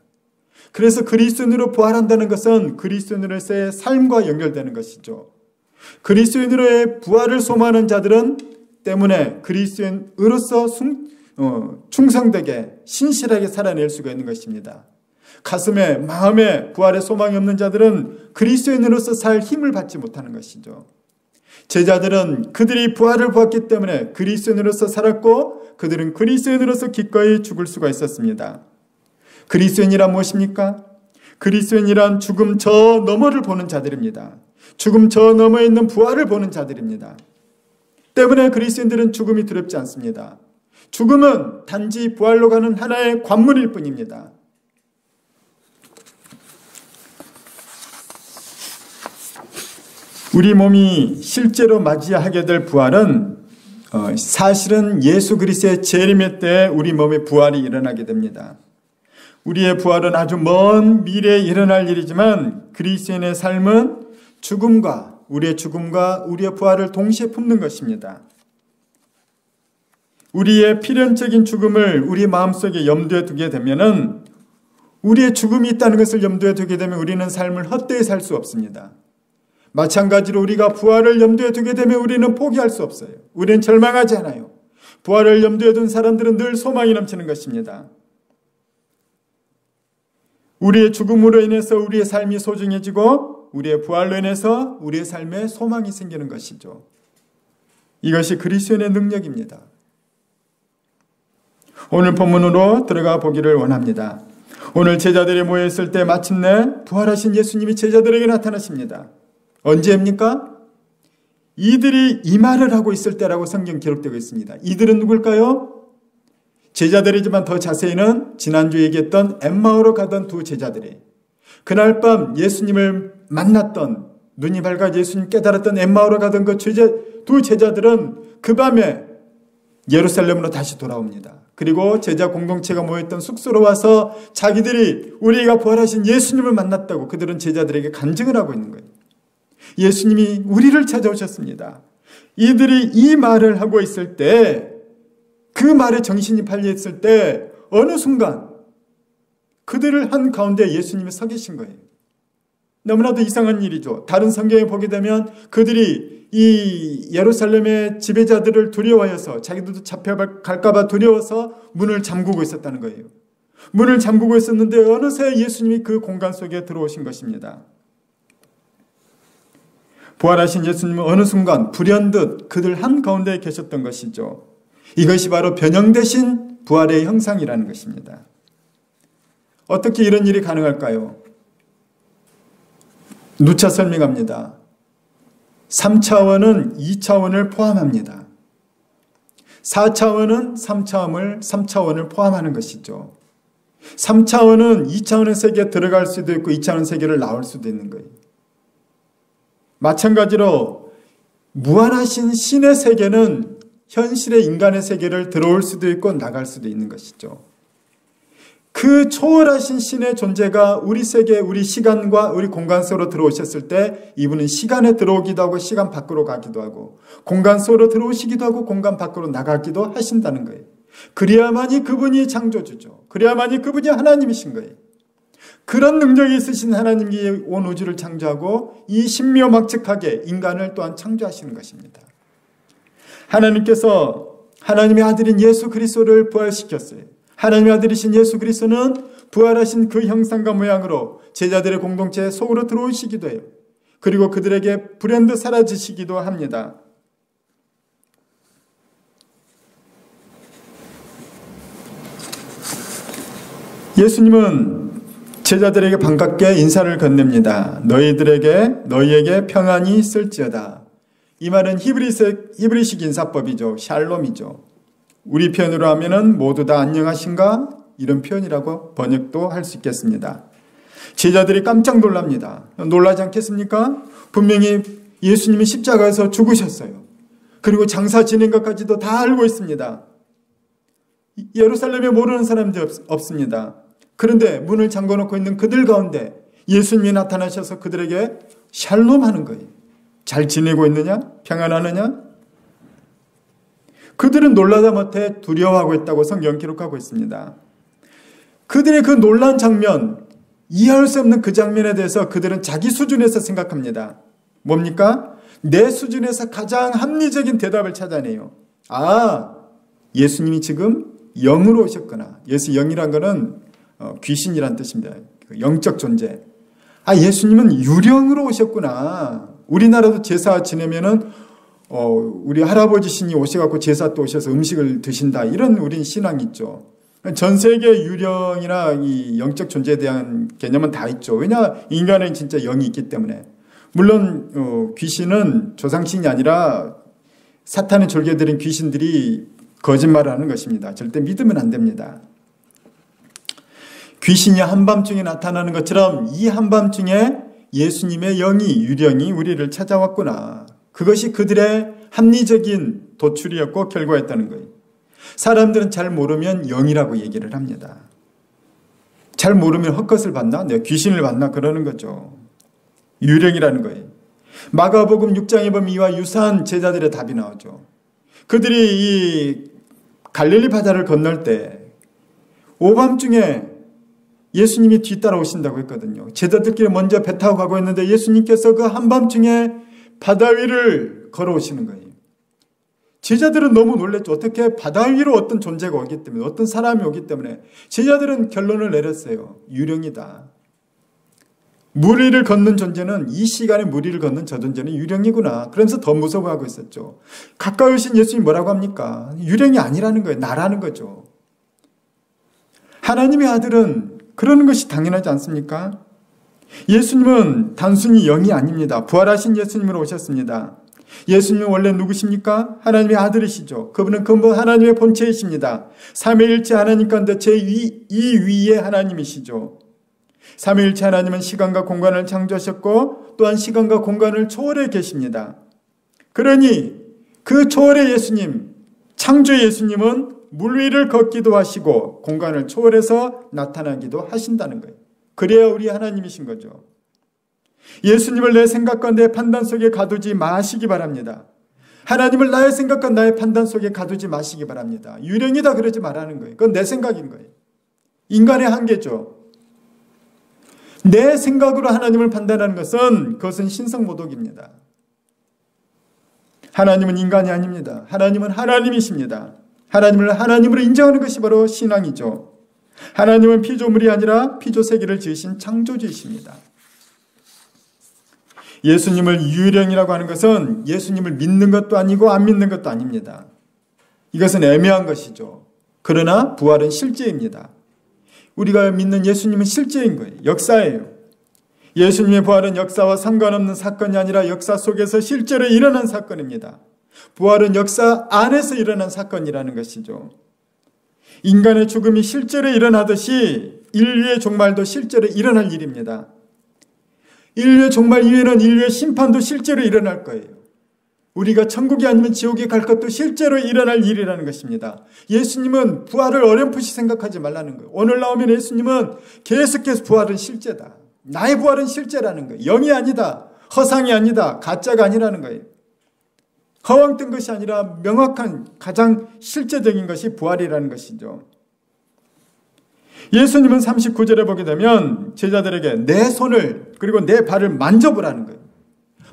그래서 그리스도인으로 부활한다는 것은 그리스도인으로서의 삶과 연결되는 것이죠. 그리스도인으로의 부활을 소망하는 자들은 때문에 그리스도인으로서 충성되게 신실하게 살아낼 수가 있는 것입니다. 가슴에, 마음에 부활의 소망이 없는 자들은 그리스도인으로서 살 힘을 받지 못하는 것이죠. 제자들은 그들이 부활을 보았기 때문에 그리스도인으로서 살았고, 그들은 그리스도인으로서 기꺼이 죽을 수가 있었습니다. 그리스도인이란 무엇입니까? 그리스도인이란 죽음 저 너머를 보는 자들입니다. 죽음 저 너머에 있는 부활을 보는 자들입니다. 때문에 그리스도인들은 죽음이 두렵지 않습니다. 죽음은 단지 부활로 가는 하나의 관문일 뿐입니다. 우리 몸이 실제로 맞이하게 될 부활은 사실은 예수 그리스도의 재림의 때 우리 몸의 부활이 일어나게 됩니다. 우리의 부활은 아주 먼 미래에 일어날 일이지만 그리스도인의 삶은 우리의 죽음과 우리의 부활을 동시에 품는 것입니다. 우리의 필연적인 죽음을 우리 마음속에 염두에 두게 되면은, 우리의 죽음이 있다는 것을 염두에 두게 되면 우리는 삶을 헛되이 살 수 없습니다. 마찬가지로 우리가 부활을 염두에 두게 되면 우리는 포기할 수 없어요. 우리는 절망하지 않아요. 부활을 염두에 둔 사람들은 늘 소망이 넘치는 것입니다. 우리의 죽음으로 인해서 우리의 삶이 소중해지고, 우리의 부활로 인해서 우리의 삶에 소망이 생기는 것이죠. 이것이 그리스도인의 능력입니다. 오늘 본문으로 들어가 보기를 원합니다. 오늘 제자들이 모여있을 때 마침내 부활하신 예수님이 제자들에게 나타나십니다. 언제입니까? 이들이 이 말을 하고 있을 때라고 성경 기록되고 있습니다. 이들은 누굴까요? 제자들이지만 더 자세히는 지난주에 얘기했던 엠마오로 가던 두 제자들이, 그날 밤 예수님을 만났던, 눈이 밝아 예수님 깨달았던 엠마오로 가던 그 두 제자들은 그 밤에 예루살렘으로 다시 돌아옵니다. 그리고 제자 공동체가 모였던 숙소로 와서 자기들이 우리가 부활하신 예수님을 만났다고 그들은 제자들에게 간증을 하고 있는 거예요. 예수님이 우리를 찾아오셨습니다. 이들이 이 말을 하고 있을 때, 그 말에 정신이 팔려있을 때 어느 순간 그들을 한 가운데 예수님이 서 계신 거예요. 너무나도 이상한 일이죠. 다른 성경에 보게 되면 그들이 이 예루살렘의 지배자들을 두려워해서, 자기들도 잡혀갈까 봐 두려워서 문을 잠그고 있었다는 거예요. 문을 잠그고 있었는데 어느새 예수님이 그 공간 속에 들어오신 것입니다. 부활하신 예수님은 어느 순간 불현듯 그들 한가운데 계셨던 것이죠. 이것이 바로 변형되신 부활의 형상이라는 것입니다. 어떻게 이런 일이 가능할까요? 누차 설명합니다. 3차원은 2차원을 포함합니다. 4차원은 3차원을 포함하는 것이죠. 3차원은 2차원의 세계에 들어갈 수도 있고 2차원 세계를 나올 수도 있는 거예요. 마찬가지로 무한하신 신의 세계는 현실의 인간의 세계를 들어올 수도 있고 나갈 수도 있는 것이죠. 그 초월하신 신의 존재가 우리 세계, 우리 시간과 우리 공간 속으로 들어오셨을 때 이분은 시간에 들어오기도 하고 시간 밖으로 가기도 하고, 공간 속으로 들어오시기도 하고 공간 밖으로 나가기도 하신다는 거예요. 그래야만이 그분이 창조주죠. 그래야만이 그분이 하나님이신 거예요. 그런 능력이 있으신 하나님이 온 우주를 창조하고 이 신묘막측하게 인간을 또한 창조하시는 것입니다. 하나님께서 하나님의 아들인 예수 그리스도를 부활시켰어요. 하나님의 아들이신 예수 그리스도는 부활하신 그 형상과 모양으로 제자들의 공동체 속으로 들어오시기도 해요. 그리고 그들에게 불현듯 사라지시기도 합니다. 예수님은 제자들에게 반갑게 인사를 건넵니다. 너희에게 평안이 있을지어다. 이 말은 히브리식 인사법이죠. 샬롬이죠. 우리 표현으로 하면은 모두 다 안녕하신가? 이런 표현이라고 번역도 할 수 있겠습니다. 제자들이 깜짝 놀랍니다. 놀라지 않겠습니까? 분명히 예수님이 십자가에서 죽으셨어요. 그리고 장사 지낸 것까지도 다 알고 있습니다. 예루살렘에 모르는 사람들이 없습니다. 그런데 문을 잠궈놓고 있는 그들 가운데 예수님이 나타나셔서 그들에게 샬롬 하는 거예요. 잘 지내고 있느냐? 평안하느냐? 그들은 놀라다 못해 두려워하고 있다고 성경 기록하고 있습니다. 그들의 그 놀란 장면, 이해할 수 없는 그 장면에 대해서 그들은 자기 수준에서 생각합니다. 뭡니까? 내 수준에서 가장 합리적인 대답을 찾아내요. 아, 예수님이 지금 영으로 오셨구나. 예수 영이란 거는 귀신이란 뜻입니다. 영적 존재. 아, 예수님은 유령으로 오셨구나. 우리나라도 제사 지내면은 우리 할아버지 신이 오셔갖고 제사 또 오셔서 음식을 드신다. 이런 우린 신앙이 있죠. 전 세계 유령이나 이 영적 존재에 대한 개념은 다 있죠. 왜냐, 인간은 진짜 영이 있기 때문에. 물론 귀신은 조상신이 아니라 사탄의 졸개들인 귀신들이 거짓말을 하는 것입니다. 절대 믿으면 안 됩니다. 귀신이 한밤중에 나타나는 것처럼 이 한밤중에 예수님의 영이, 유령이 우리를 찾아왔구나. 그것이 그들의 합리적인 도출이었고 결과였다는 거예요. 사람들은 잘 모르면 영이라고 얘기를 합니다. 잘 모르면 헛것을 봤나? 내가 귀신을 봤나? 그러는 거죠. 유령이라는 거예요. 마가복음 6장에 보면 이와 유사한 제자들의 답이 나오죠. 그들이 이 갈릴리 바다를 건널 때 오밤중에 예수님이 뒤따라오신다고 했거든요. 제자들끼리 먼저 배 타고 가고 있는데 예수님께서 그 한밤중에 바다 위를 걸어오시는 거예요. 제자들은 너무 놀랐죠. 어떻게 바다 위로 어떤 존재가 오기 때문에, 어떤 사람이 오기 때문에. 제자들은 결론을 내렸어요. 유령이다. 물 위를 걷는 존재는, 이 시간에 물 위를 걷는 저 존재는 유령이구나. 그러면서 더 무서워하고 있었죠. 가까이 오신 예수님이 뭐라고 합니까? 유령이 아니라는 거예요. 나라는 거죠. 하나님의 아들은 그러는 것이 당연하지 않습니까? 예수님은 단순히 영이 아닙니다. 부활하신 예수님으로 오셨습니다. 예수님은 원래 누구십니까? 하나님의 아들이시죠. 그분은 근본 하나님의 본체이십니다. 삼위일체 하나님 가운데 이 위의 하나님이시죠. 삼위일체 하나님은 시간과 공간을 창조하셨고 또한 시간과 공간을 초월해 계십니다. 그러니 그 초월의 예수님, 창조의 예수님은 물 위를 걷기도 하시고 공간을 초월해서 나타나기도 하신다는 거예요. 그래야 우리 하나님이신 거죠. 예수님을 내 생각과 내 판단 속에 가두지 마시기 바랍니다. 하나님을 나의 생각과 나의 판단 속에 가두지 마시기 바랍니다. 유령이다 그러지 말라는 거예요. 그건 내 생각인 거예요. 인간의 한계죠. 내 생각으로 하나님을 판단하는 것은 그것은 신성모독입니다. 하나님은 인간이 아닙니다. 하나님은 하나님이십니다. 하나님을 하나님으로 인정하는 것이 바로 신앙이죠. 하나님은 피조물이 아니라 피조세계를 지으신 창조주이십니다. 예수님을 유령이라고 하는 것은 예수님을 믿는 것도 아니고 안 믿는 것도 아닙니다. 이것은 애매한 것이죠. 그러나 부활은 실제입니다. 우리가 믿는 예수님은 실제인 거예요. 역사예요. 예수님의 부활은 역사와 상관없는 사건이 아니라 역사 속에서 실제로 일어난 사건입니다. 부활은 역사 안에서 일어난 사건이라는 것이죠. 인간의 죽음이 실제로 일어나듯이 인류의 종말도 실제로 일어날 일입니다. 인류의 종말 이후에는 인류의 심판도 실제로 일어날 거예요. 우리가 천국이 아니면 지옥에 갈 것도 실제로 일어날 일이라는 것입니다. 예수님은 부활을 어렴풋이 생각하지 말라는 거예요. 오늘 나오면 예수님은 계속해서 부활은 실제다. 나의 부활은 실제라는 거예요. 영이 아니다. 허상이 아니다. 가짜가 아니라는 거예요. 허황된 것이 아니라 명확한 가장 실제적인 것이 부활이라는 것이죠. 예수님은 39절에 보게 되면 제자들에게 내 손을 그리고 내 발을 만져보라는 거예요.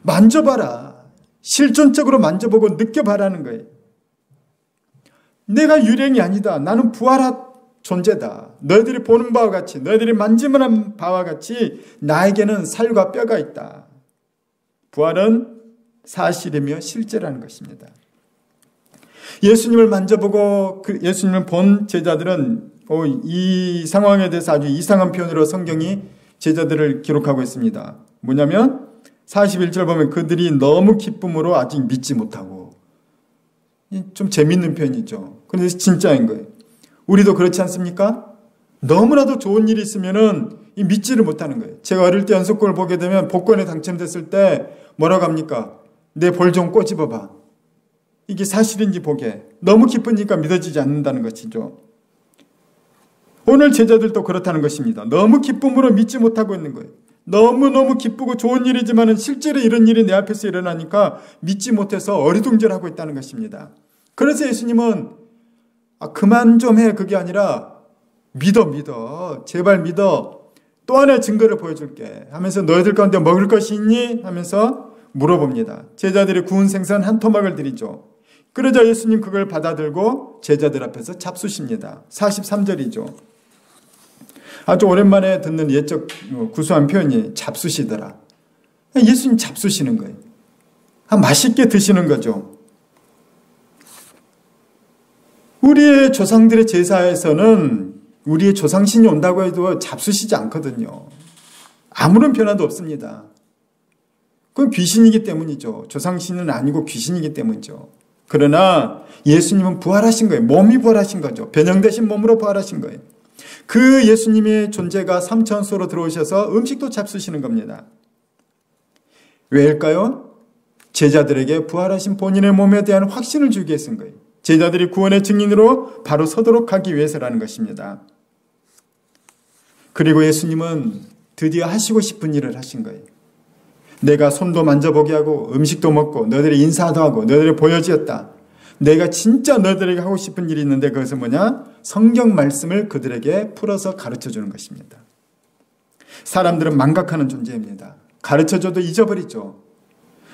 만져봐라. 실존적으로 만져보고 느껴봐라는 거예요. 내가 유령이 아니다. 나는 존재다. 너희들이 보는 바와 같이, 너희들이 만지는 바와 같이 나에게는 살과 뼈가 있다. 부활은 사실이며 실제라는 것입니다. 예수님을 만져보고 예수님을 본 제자들은 이 상황에 대해서 아주 이상한 표현으로 성경이 제자들을 기록하고 있습니다. 뭐냐면 41절 보면 그들이 너무 기쁨으로 아직 믿지 못하고, 좀 재밌는 표현이죠. 그런데 진짜인 거예요. 우리도 그렇지 않습니까? 너무나도 좋은 일이 있으면은 믿지를 못하는 거예요. 제가 어릴 때 연속극을 보게 되면 복권에 당첨됐을 때 뭐라고 합니까? 내 볼 좀 꼬집어봐. 이게 사실인지 보게. 너무 기쁘니까 믿어지지 않는다는 것이죠. 오늘 제자들도 그렇다는 것입니다. 너무 기쁨으로 믿지 못하고 있는 거예요. 너무너무 기쁘고 좋은 일이지만 실제로 이런 일이 내 앞에서 일어나니까 믿지 못해서 어리둥절하고 있다는 것입니다. 그래서 예수님은 그만 좀 해, 그게 아니라 믿어. 제발 믿어. 또 하나의 증거를 보여줄게 하면서 너희들 가운데 먹을 것이 있니? 하면서 물어봅니다. 제자들이 구운 생선 한 토막을 드리죠. 그러자 예수님 그걸 받아들고 제자들 앞에서 잡수십니다. 43절이죠. 아주 오랜만에 듣는 옛적 구수한 표현이 잡수시더라. 예수님 잡수시는 거예요. 맛있게 드시는 거죠. 우리의 조상들의 제사에서는 우리의 조상신이 온다고 해도 잡수시지 않거든요. 아무런 변화도 없습니다. 그건 귀신이기 때문이죠. 조상신은 아니고 귀신이기 때문이죠. 그러나 예수님은 부활하신 거예요. 몸이 부활하신 거죠. 변형되신 몸으로 부활하신 거예요. 그 예수님의 존재가 삼천소로 들어오셔서 음식도 잡수시는 겁니다. 왜일까요? 제자들에게 부활하신 본인의 몸에 대한 확신을 주기 위해서인 거예요. 제자들이 구원의 증인으로 바로 서도록 하기 위해서라는 것입니다. 그리고 예수님은 드디어 하시고 싶은 일을 하신 거예요. 내가 손도 만져보게 하고 음식도 먹고 너희들이 인사도 하고 너희들이 보여주었다. 내가 진짜 너희들에게 하고 싶은 일이 있는데 그것은 뭐냐? 성경 말씀을 그들에게 풀어서 가르쳐주는 것입니다. 사람들은 망각하는 존재입니다. 가르쳐줘도 잊어버리죠.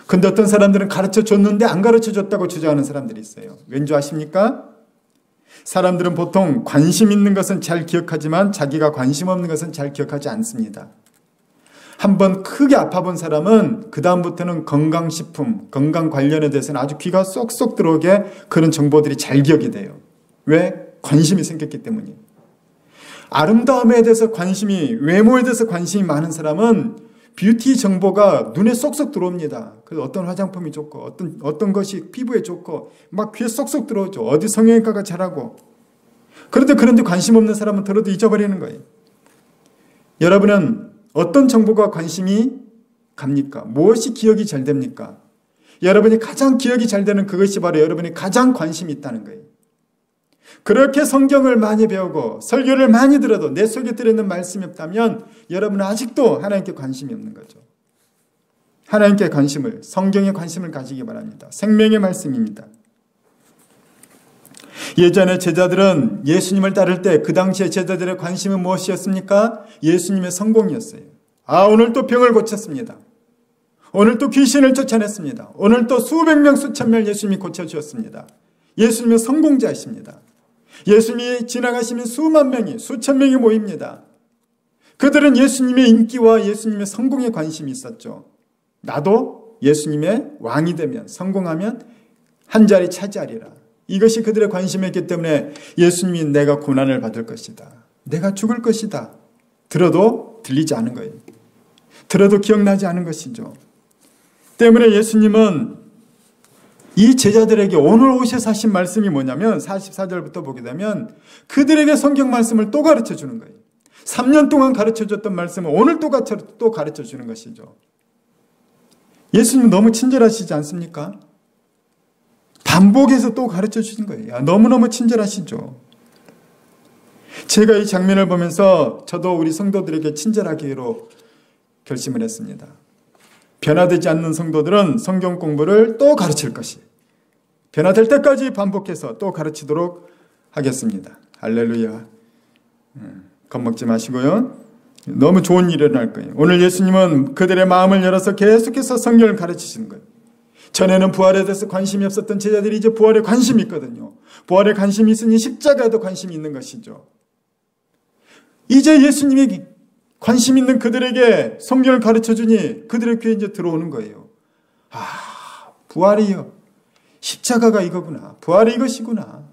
근데 어떤 사람들은 가르쳐줬는데 안 가르쳐줬다고 주장하는 사람들이 있어요. 왠지 아십니까? 사람들은 보통 관심 있는 것은 잘 기억하지만 자기가 관심 없는 것은 잘 기억하지 않습니다. 한번 크게 아파본 사람은 그 다음부터는 건강식품, 건강 관련에 대해서는 아주 귀가 쏙쏙 들어오게 그런 정보들이 잘 기억이 돼요. 왜? 관심이 생겼기 때문이에요. 아름다움에 대해서 관심이, 외모에 대해서 관심이 많은 사람은 뷰티 정보가 눈에 쏙쏙 들어옵니다. 그래서 어떤 화장품이 좋고 어떤 것이 피부에 좋고 막 귀에 쏙쏙 들어오죠. 어디 성형외과가 잘하고. 그런데 관심 없는 사람은 들어도 잊어버리는 거예요. 여러분은 어떤 정보가 관심이 갑니까? 무엇이 기억이 잘 됩니까? 여러분이 가장 기억이 잘 되는 그것이 바로 여러분이 가장 관심이 있다는 거예요. 그렇게 성경을 많이 배우고 설교를 많이 들어도 내 속에 들어있는 말씀이 없다면 여러분은 아직도 하나님께 관심이 없는 거죠. 하나님께 관심을, 성경에 관심을 가지기 바랍니다. 생명의 말씀입니다. 예전에 제자들은 예수님을 따를 때 그 당시에 제자들의 관심은 무엇이었습니까? 예수님의 성공이었어요. 오늘 또 병을 고쳤습니다. 오늘 또 귀신을 쫓아냈습니다. 오늘 또 수백 명, 수천 명 예수님이 고쳐주셨습니다. 예수님은 성공자이십니다. 예수님이 지나가시면 수만 명이, 수천 명이 모입니다. 그들은 예수님의 인기와 예수님의 성공에 관심이 있었죠. 나도 예수님의 왕이 되면, 성공하면 한 자리 차지하리라. 이것이 그들의 관심이었기 때문에 예수님이 내가 고난을 받을 것이다. 내가 죽을 것이다. 들어도 들리지 않은 거예요. 들어도 기억나지 않은 것이죠. 때문에 예수님은 이 제자들에게 오늘 오셔서 하신 말씀이 뭐냐면 44절부터 보게 되면 그들에게 성경 말씀을 또 가르쳐 주는 거예요. 3년 동안 가르쳐 줬던 말씀을 오늘 또 가르쳐 주는 것이죠. 예수님 너무 친절하시지 않습니까? 반복해서 또 가르쳐 주신 거예요. 너무너무 친절하시죠. 제가 이 장면을 보면서 저도 우리 성도들에게 친절하기로 결심을 했습니다. 변화되지 않는 성도들은 성경 공부를 또 가르칠 것이 변화될 때까지 반복해서 또 가르치도록 하겠습니다. 할렐루야. 겁먹지 마시고요. 너무 좋은 일이 일어날 거예요. 오늘 예수님은 그들의 마음을 열어서 계속해서 성경을 가르치시는 거예요. 전에는 부활에 대해서 관심이 없었던 제자들이 이제 부활에 관심이 있거든요. 부활에 관심이 있으니 십자가에도 관심이 있는 것이죠. 이제 예수님이 관심 있는 그들에게 성경을 가르쳐 주니 그들의 귀에 이제 들어오는 거예요. 부활이요. 십자가가 이거구나. 부활이 이것이구나.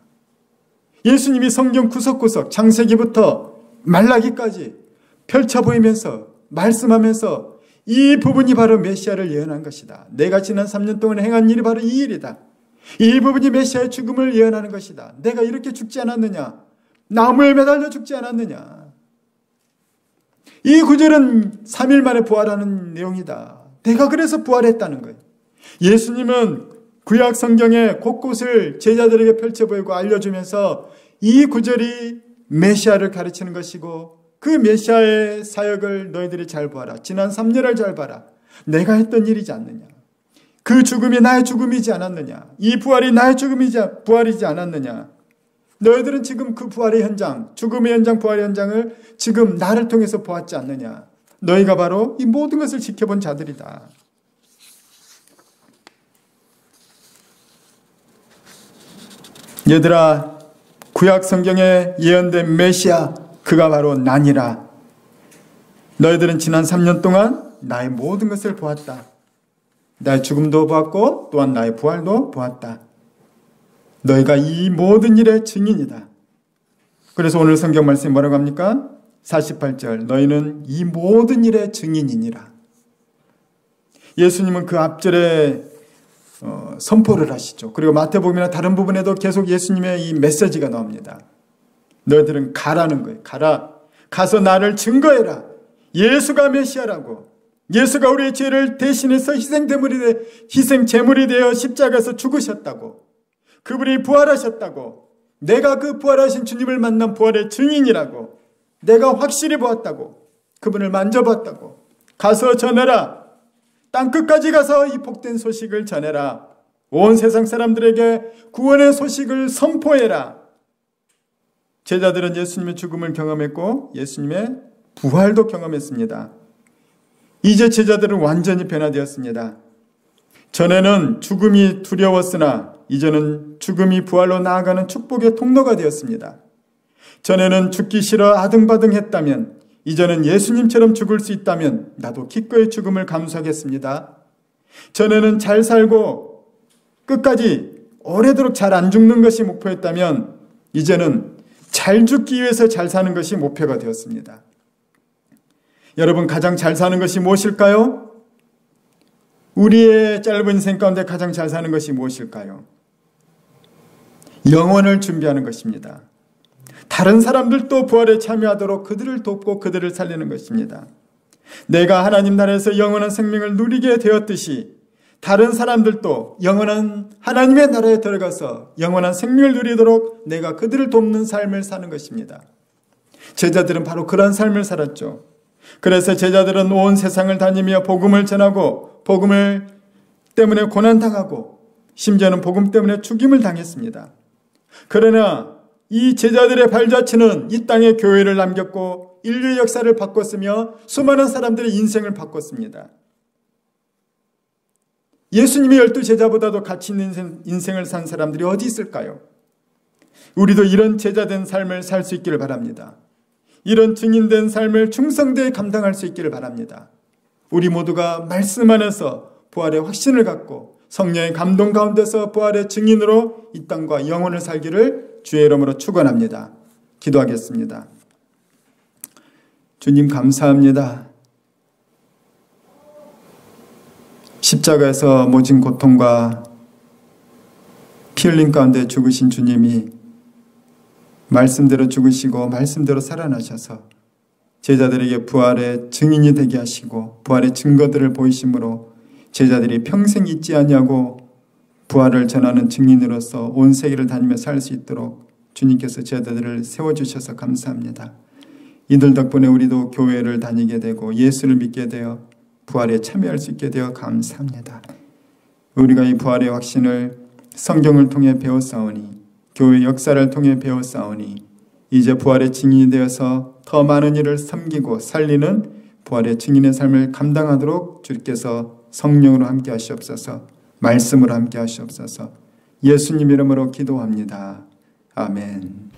예수님이 성경 구석구석 창세기부터 말라기까지 펼쳐 보이면서 말씀하면서 이 부분이 바로 메시아를 예언한 것이다. 내가 지난 3년 동안 행한 일이 바로 이 일이다. 이 부분이 메시아의 죽음을 예언하는 것이다. 내가 이렇게 죽지 않았느냐? 나무에 매달려 죽지 않았느냐? 이 구절은 3일 만에 부활하는 내용이다. 내가 그래서 부활했다는 거예요. 예수님은 구약 성경의 곳곳을 제자들에게 펼쳐 보이고 알려주면서 이 구절이 메시아를 가르치는 것이고 그 메시아의 사역을 너희들이 잘 봐라. 지난 3년을 잘 봐라. 내가 했던 일이지 않느냐. 그 죽음이 나의 죽음이지 않았느냐. 이 부활이 나의 부활이지 않았느냐. 너희들은 지금 그 부활의 현장, 죽음의 현장, 부활의 현장을 지금 나를 통해서 보았지 않느냐. 너희가 바로 이 모든 것을 지켜본 자들이다. 얘들아, 구약 성경에 예언된 메시아, 그가 바로 나니라. 너희들은 지난 3년 동안 나의 모든 것을 보았다. 나의 죽음도 보았고 또한 나의 부활도 보았다. 너희가 이 모든 일의 증인이다. 그래서 오늘 성경 말씀이 뭐라고 합니까? 48절, 너희는 이 모든 일의 증인이니라. 예수님은 그 앞절에 선포를 하시죠. 그리고 마태복음이나 다른 부분에도 계속 예수님의 이 메시지가 나옵니다. 너희들은 가라는 거예요. 가라. 가서 나를 증거해라. 예수가 메시아라고. 예수가 우리의 죄를 대신해서 희생 제물이 되어 십자가에서 죽으셨다고. 그분이 부활하셨다고. 내가 그 부활하신 주님을 만난 부활의 증인이라고. 내가 확실히 보았다고. 그분을 만져봤다고. 가서 전해라. 땅끝까지 가서 이 복된 소식을 전해라. 온 세상 사람들에게 구원의 소식을 선포해라. 제자들은 예수님의 죽음을 경험했고 예수님의 부활도 경험했습니다. 이제 제자들은 완전히 변화되었습니다. 전에는 죽음이 두려웠으나 이제는 죽음이 부활로 나아가는 축복의 통로가 되었습니다. 전에는 죽기 싫어 아등바등했다면 이제는 예수님처럼 죽을 수 있다면 나도 기꺼이 죽음을 감수하겠습니다. 전에는 잘 살고 끝까지 오래도록 잘 안 죽는 것이 목표였다면 이제는 잘 죽기 위해서 잘 사는 것이 목표가 되었습니다. 여러분, 가장 잘 사는 것이 무엇일까요? 우리의 짧은 인생 가운데 가장 잘 사는 것이 무엇일까요? 영혼을 준비하는 것입니다. 다른 사람들도 부활에 참여하도록 그들을 돕고 그들을 살리는 것입니다. 내가 하나님 나라에서 영원한 생명을 누리게 되었듯이 다른 사람들도 영원한 하나님의 나라에 들어가서 영원한 생명을 누리도록 내가 그들을 돕는 삶을 사는 것입니다. 제자들은 바로 그런 삶을 살았죠. 그래서 제자들은 온 세상을 다니며 복음을 전하고 복음을 때문에 고난당하고 심지어는 복음 때문에 죽임을 당했습니다. 그러나 이 제자들의 발자취는 이 땅에 교회를 남겼고 인류의 역사를 바꿨으며 수많은 사람들의 인생을 바꿨습니다. 예수님의 12제자보다도 가치 있는 인생을 산 사람들이 어디 있을까요? 우리도 이런 제자된 삶을 살 수 있기를 바랍니다. 이런 증인된 삶을 충성되게 감당할 수 있기를 바랍니다. 우리 모두가 말씀 안에서 부활의 확신을 갖고 성령의 감동 가운데서 부활의 증인으로 이 땅과 영혼을 살기를 주의 이름으로 축원합니다. 기도하겠습니다. 주님, 감사합니다. 십자가에서 모진 고통과 피 흘림 가운데 죽으신 주님이 말씀대로 죽으시고 말씀대로 살아나셔서 제자들에게 부활의 증인이 되게 하시고 부활의 증거들을 보이심으로 제자들이 평생 잊지 아니하고 부활을 전하는 증인으로서 온 세계를 다니며 살 수 있도록 주님께서 제자들을 세워주셔서 감사합니다. 이들 덕분에 우리도 교회를 다니게 되고 예수를 믿게 되어 부활에 참여할 수 있게 되어 감사합니다. 우리가 이 부활의 확신을 성경을 통해 배웠사오니 교회 역사를 통해 배웠사오니 이제 부활의 증인이 되어서 더 많은 일을 섬기고 살리는 부활의 증인의 삶을 감당하도록 주께서 성령으로 함께 하시옵소서. 말씀으로 함께 하시옵소서. 예수님 이름으로 기도합니다. 아멘.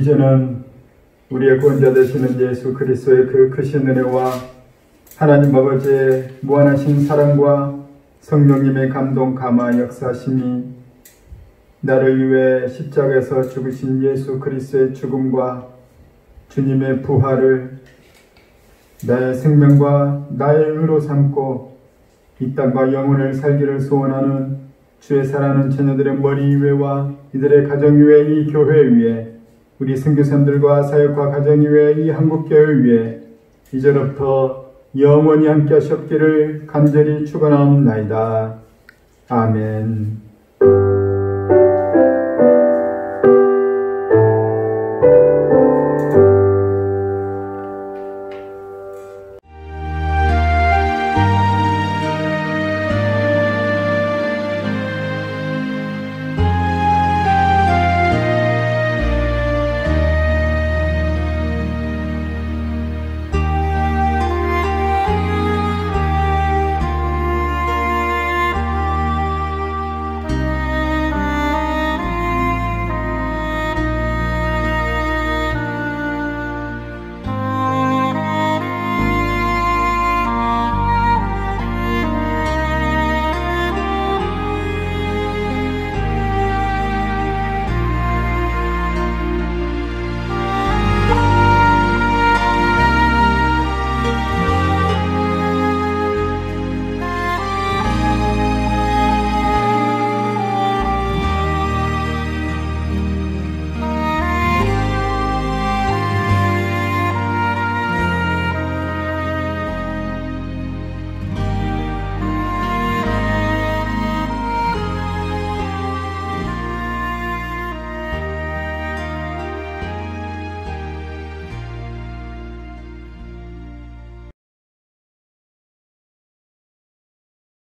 이제는 우리의 구원자 되시는 예수 그리스도의 그 크신 은혜와 하나님 아버지의 무한하신 사랑과 성령님의 감동 감화 역사심이 나를 위해 십자가에서 죽으신 예수 그리스도의 죽음과 주님의 부활을 나의 생명과 나의 의로 삼고 이 땅과 영혼을 살기를 소원하는 주의 사랑하는 자녀들의 머리 위에와 이들의 가정 위에 이 교회 위에 우리 선교사님들과 사역과 가정 위에 이 한국교회 위에 이제부터 영원히 함께 하셨기를 간절히 축원하옵나이다. 아멘.